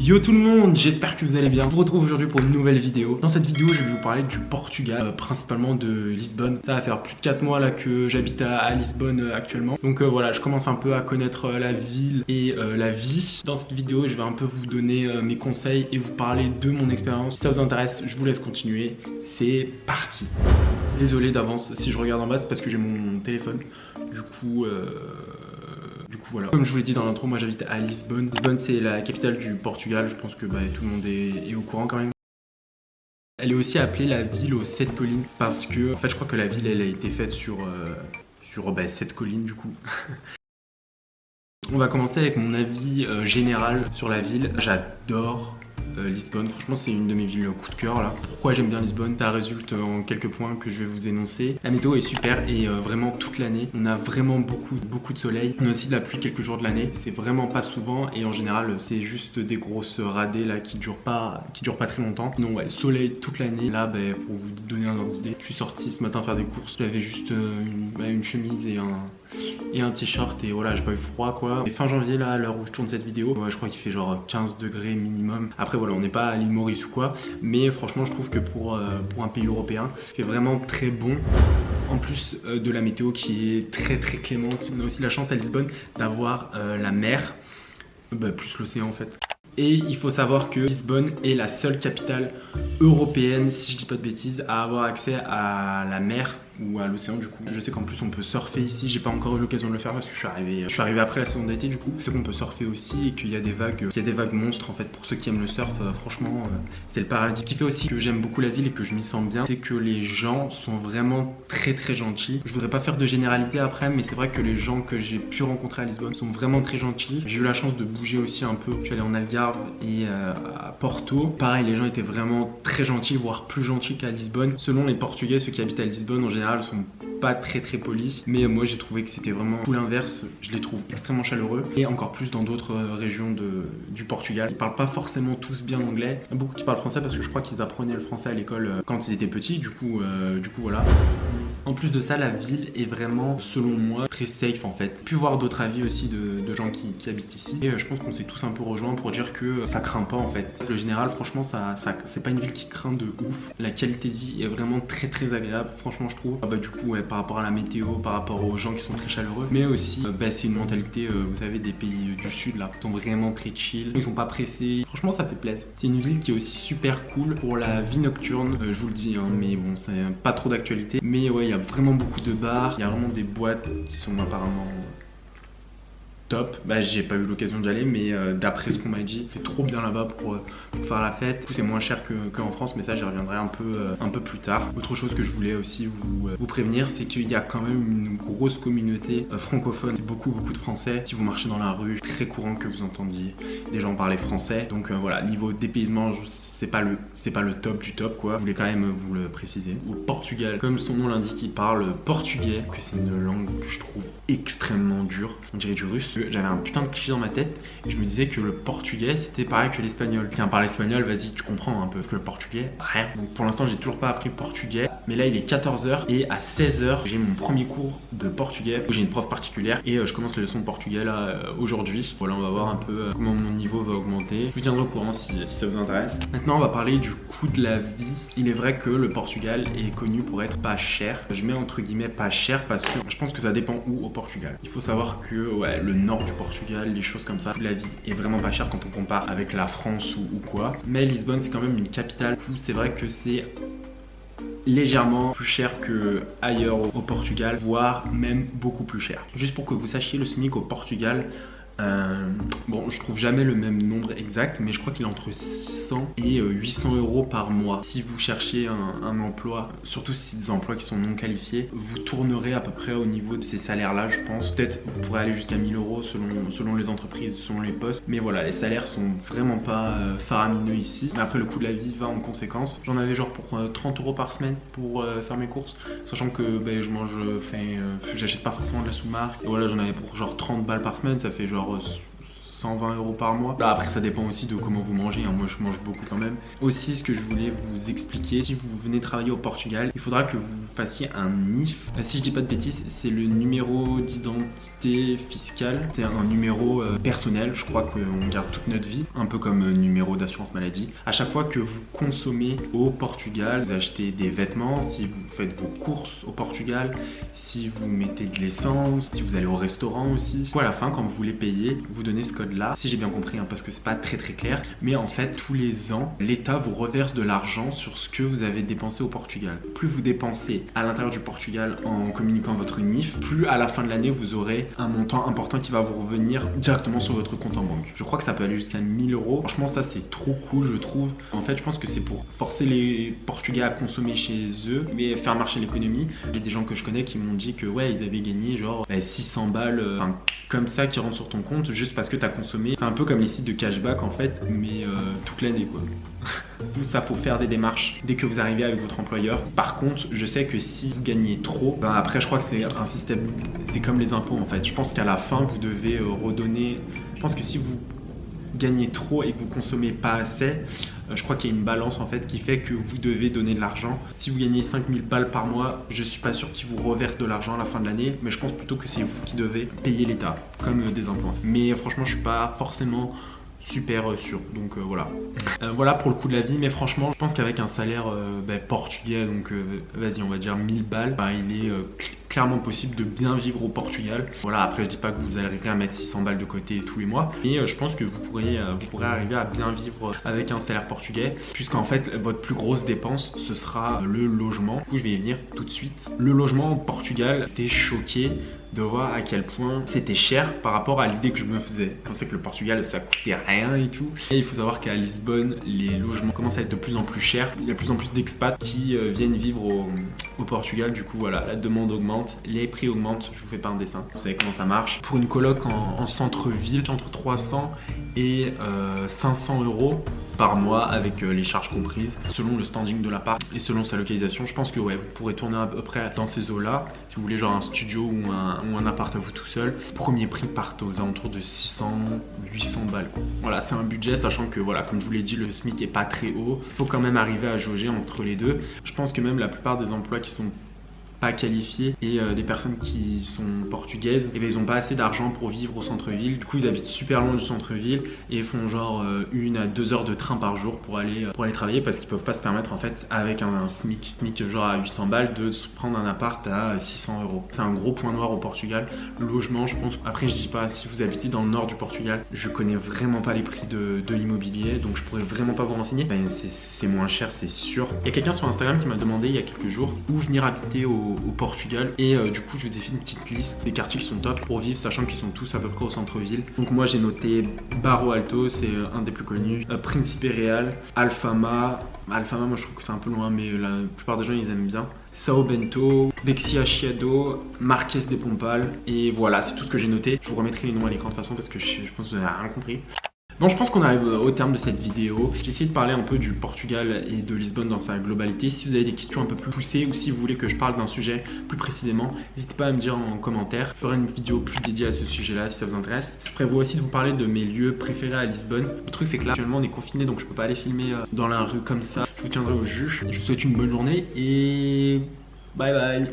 Yo tout le monde, j'espère que vous allez bien. Je vous retrouve aujourd'hui pour une nouvelle vidéo. Dans cette vidéo, je vais vous parler du Portugal, principalement de Lisbonne. Ça va faire plus de 4 mois là que j'habite à Lisbonne actuellement. Donc voilà, je commence un peu à connaître la ville et la vie. Dans cette vidéo, je vais un peu vous donner mes conseils et vous parler de mon expérience. Si ça vous intéresse, je vous laisse continuer. C'est parti. Désolé d'avance si je regarde en bas, c'est parce que j'ai mon téléphone. Du coup voilà. Comme je vous l'ai dit dans l'intro, moi j'habite à Lisbonne. Lisbonne c'est la capitale du Portugal, je pense que tout le monde est au courant quand même. Elle est aussi appelée la ville aux 7 collines parce que en fait je crois que la ville elle a été faite sur 7 collines du coup. On va commencer avec mon avis général sur la ville. J'adore Lisbonne, franchement c'est une de mes villes coup de cœur là. Pourquoi j'aime bien Lisbonne? Ça résulte en quelques points que je vais vous énoncer. La météo est super et vraiment toute l'année. On a vraiment beaucoup de soleil. On a aussi de la pluie quelques jours de l'année. C'est vraiment pas souvent et en général c'est juste des grosses radées là qui durent pas très longtemps. Sinon ouais, soleil toute l'année. Là pour vous donner un ordre d'idée, je suis sorti ce matin faire des courses. J'avais juste une chemise et un t-shirt et voilà, j'ai pas eu froid quoi. Et fin janvier là, à l'heure où je tourne cette vidéo, je crois qu'il fait genre 15 degrés minimum. Après voilà, on n'est pas à l'île Maurice ou quoi, mais franchement je trouve que pour un pays européen, il fait vraiment très bon. En plus de la météo qui est très clémente, on a aussi la chance à Lisbonne d'avoir la mer, plus l'océan en fait. Et il faut savoir que Lisbonne est la seule capitale européenne, si je dis pas de bêtises, à avoir accès à la mer ou à l'océan du coup. Je sais qu'en plus on peut surfer ici, j'ai pas encore eu l'occasion de le faire parce que je suis arrivé après la saison d'été du coup. Je sais qu'on peut surfer aussi et qu'il y a des vagues monstres en fait. Pour ceux qui aiment le surf, franchement c'est le paradis. Ce qui fait aussi que j'aime beaucoup la ville et que je m'y sens bien, c'est que les gens sont vraiment très gentils. Je voudrais pas faire de généralité après, mais c'est vrai que les gens que j'ai pu rencontrer à Lisbonne sont vraiment très gentils. J'ai eu la chance de bouger aussi un peu. Je suis allé en Algarve et à Porto. Pareil, les gens étaient vraiment très gentils, voire plus gentils qu'à Lisbonne. Selon les Portugais, ceux qui habitent à Lisbonne en général sont pas très polis, mais moi j'ai trouvé que c'était vraiment tout l'inverse. Je les trouve extrêmement chaleureux et encore plus dans d'autres régions du Portugal. Ils parlent pas forcément tous bien anglais. Il y a beaucoup qui parlent français parce que je crois qu'ils apprenaient le français à l'école quand ils étaient petits. Du coup voilà. En plus de ça, la ville est vraiment, selon moi, très safe en fait. J'ai pu voir d'autres avis aussi de gens qui habitent ici. Et je pense qu'on s'est tous un peu rejoints pour dire que ça craint pas en fait. Le général, franchement, c'est pas une ville qui craint de ouf. La qualité de vie est vraiment très agréable, franchement je trouve. Du coup, par rapport à la météo, par rapport aux gens qui sont très chaleureux, mais aussi, c'est une mentalité, vous savez, des pays du sud là, qui sont vraiment très chill. Ils sont pas pressés. Franchement, ça fait plaisir. C'est une ville qui est aussi super cool pour la vie nocturne. Je vous le dis, hein, mais bon, c'est pas trop d'actualité. Mais ouais, il y a vraiment beaucoup de bars, il y a vraiment des boîtes qui sont apparemment top. J'ai pas eu l'occasion d'y aller, mais d'après ce qu'on m'a dit, c'est trop bien là-bas pour faire la fête. Du coup, c'est moins cher qu'en France, mais ça j'y reviendrai un peu plus tard. Autre chose que je voulais aussi vous prévenir, c'est qu'il y a quand même une grosse communauté francophone, beaucoup de français. Si vous marchez dans la rue, c'est très courant que vous entendiez des gens parler français. Donc voilà, niveau dépaysement, c'est pas le top du top quoi. Je voulais quand même vous le préciser. Au Portugal, comme son nom l'indique, il parle portugais, que c'est une langue que je trouve extrêmement dure. On dirait du russe. J'avais un putain de cliché dans ma tête et je me disais que le portugais c'était pareil que l'espagnol. Tiens, parle espagnol, vas-y, tu comprends un peu. Que le portugais, rien. Donc pour l'instant, j'ai toujours pas appris portugais. Mais là, il est 14h et à 16h, j'ai mon premier cours de portugais où j'ai une prof particulière et je commence les leçons de portugais là aujourd'hui. Voilà, on va voir un peu comment mon niveau va augmenter. Je vous tiendrai au courant si ça vous intéresse. Maintenant, on va parler du coût de la vie. Il est vrai que le Portugal est connu pour être pas cher. Je mets entre guillemets pas cher parce que je pense que ça dépend où au Portugal. Il faut savoir que le nord du Portugal, les choses comme ça, la vie est vraiment pas chère quand on compare avec la France ou quoi. Mais Lisbonne, c'est quand même une capitale. C'est vrai que c'est légèrement plus cher que ailleurs au Portugal, voire même beaucoup plus cher. Juste pour que vous sachiez, le SMIC au Portugal, bon, je trouve jamais le même nombre exact, mais je crois qu'il est entre 600 et 800 euros par mois. Si vous cherchez un emploi, surtout si c'est des emplois qui sont non qualifiés, vous tournerez à peu près au niveau de ces salaires-là, je pense. Peut-être vous pourrez aller jusqu'à 1000 euros selon les entreprises, selon les postes. Mais voilà, les salaires sont vraiment pas faramineux ici. Mais après, le coût de la vie va en conséquence. J'en avais genre pour 30 euros par semaine pour faire mes courses, sachant que je mange, j'achète pas forcément de la sous-marque. Et voilà, j'en avais pour genre 30 balles par semaine, ça fait genre 120 € par mois. Là, après ça dépend aussi de comment vous mangez, hein. Moi je mange beaucoup quand même. Aussi ce que je voulais vous expliquer, si vous venez travailler au Portugal, il faudra que vous fassiez un NIF. Si je dis pas de bêtises, c'est le numéro d'identité fiscale. C'est un numéro personnel, je crois qu'on garde toute notre vie, un peu comme numéro d'assurance maladie. À chaque fois que vous consommez au Portugal, vous achetez des vêtements, si vous faites vos courses au Portugal, si vous mettez de l'essence, si vous allez au restaurant aussi. À la fin, quand vous voulez payer, vous donnez ce code-là, si j'ai bien compris, hein, parce que c'est pas très clair. Mais en fait, tous les ans, l'État vous reverse de l'argent sur ce que vous avez dépensé au Portugal. Plus vous dépensez à l'intérieur du Portugal en communiquant votre NIF, plus à la fin de l'année, vous aurez un montant important qui va vous revenir directement sur votre compte en banque. Je crois que ça peut aller jusqu'à 1000 €. Franchement, ça c'est trop cool, je trouve. En fait, je pense que c'est pour forcer les Portugais à consommer chez eux, mais faire marcher l'économie. J'ai des gens que je connais qui m'ont dit que ouais, ils avaient gagné genre 600 balles, comme ça, qui rentrent sur ton compte juste parce que tu as consommé. C'est un peu comme les sites de cashback en fait, mais toute l'année quoi. Tout ça, faut faire des démarches dès que vous arrivez avec votre employeur. Par contre, je sais que si vous gagnez trop, après je crois que c'est un système, c'est comme les impôts en fait. Je pense qu'à la fin, vous devez redonner. Je pense que si vous gagnez trop et que vous consommez pas assez, je crois qu'il y a une balance en fait qui fait que vous devez donner de l'argent. Si vous gagnez 5000 balles par mois, je suis pas sûr qu'ils vous reversent de l'argent à la fin de l'année, mais je pense plutôt que c'est vous qui devez payer l'État, comme des impôts. Mais franchement, je suis pas forcément super sûr, donc voilà. Voilà pour le coût de la vie, mais franchement je pense qu'avec un salaire portugais, donc vas-y on va dire 1000 balles, il est clairement possible de bien vivre au Portugal. Voilà, après je dis pas que vous arriverez à mettre 600 balles de côté tous les mois, mais je pense que vous pourrez arriver à bien vivre avec un salaire portugais, puisqu'en fait votre plus grosse dépense ce sera le logement. Du coup je vais y venir tout de suite. Le logement au Portugal, j'étais choqué de voir à quel point c'était cher par rapport à l'idée que je me faisais. Je pensais que le Portugal ça coûtait rien et tout. Et il faut savoir qu'à Lisbonne, les logements commencent à être de plus en plus chers. Il y a de plus en plus d'expats qui viennent vivre au Portugal. Du coup voilà, la demande augmente, les prix augmentent. Je vous fais pas un dessin, vous savez comment ça marche. Pour une coloc en centre-ville, entre 300 et 500 € par mois avec les charges comprises, selon le standing de l'appart et selon sa localisation. Je pense que ouais, vous pourrez tourner à peu près dans ces eaux-là. Si vous voulez genre un studio ou un appart à vous tout seul, premier prix part aux alentours de 600-800 balles quoi. Voilà, c'est un budget, sachant que voilà, comme je vous l'ai dit, le SMIC est pas très haut. Il faut quand même arriver à jauger entre les deux. Je pense que même la plupart des emplois qui sont pas qualifiés et des personnes qui sont portugaises, et ils ont pas assez d'argent pour vivre au centre-ville. Du coup ils habitent super loin du centre-ville et font genre 1 à 2 heures de train par jour pour aller travailler, parce qu'ils peuvent pas se permettre en fait avec un SMIC genre à 800 balles de se prendre un appart à 600 €. C'est un gros point noir au Portugal. Le logement, je pense, après je dis pas, si vous habitez dans le nord du Portugal, je connais vraiment pas les prix de l'immobilier, donc je pourrais vraiment pas vous renseigner. C'est moins cher, c'est sûr. Il y a quelqu'un sur Instagram qui m'a demandé il y a quelques jours où venir habiter au Portugal, et du coup je vous ai fait une petite liste des quartiers qui sont top pour vivre, sachant qu'ils sont tous à peu près au centre-ville. Donc moi j'ai noté Barro Alto, c'est un des plus connus, Príncipe Real, Alfama, moi je trouve que c'est un peu loin, mais la plupart des gens ils aiment bien, São Bento, Bexia Chiado, Marques de Pombal, et voilà, c'est tout ce que j'ai noté. Je vous remettrai les noms à l'écran de toute façon parce que je pense que vous n'avez rien compris. Bon, je pense qu'on arrive au terme de cette vidéo. J'ai essayé de parler un peu du Portugal et de Lisbonne dans sa globalité. Si vous avez des questions un peu plus poussées ou si vous voulez que je parle d'un sujet plus précisément, n'hésitez pas à me dire en commentaire. Je ferai une vidéo plus dédiée à ce sujet-là si ça vous intéresse. Je prévois aussi de vous parler de mes lieux préférés à Lisbonne. Le truc c'est que là actuellement on est confiné, donc je peux pas aller filmer dans la rue comme ça. Je vous tiendrai au jus. Je vous souhaite une bonne journée et bye bye.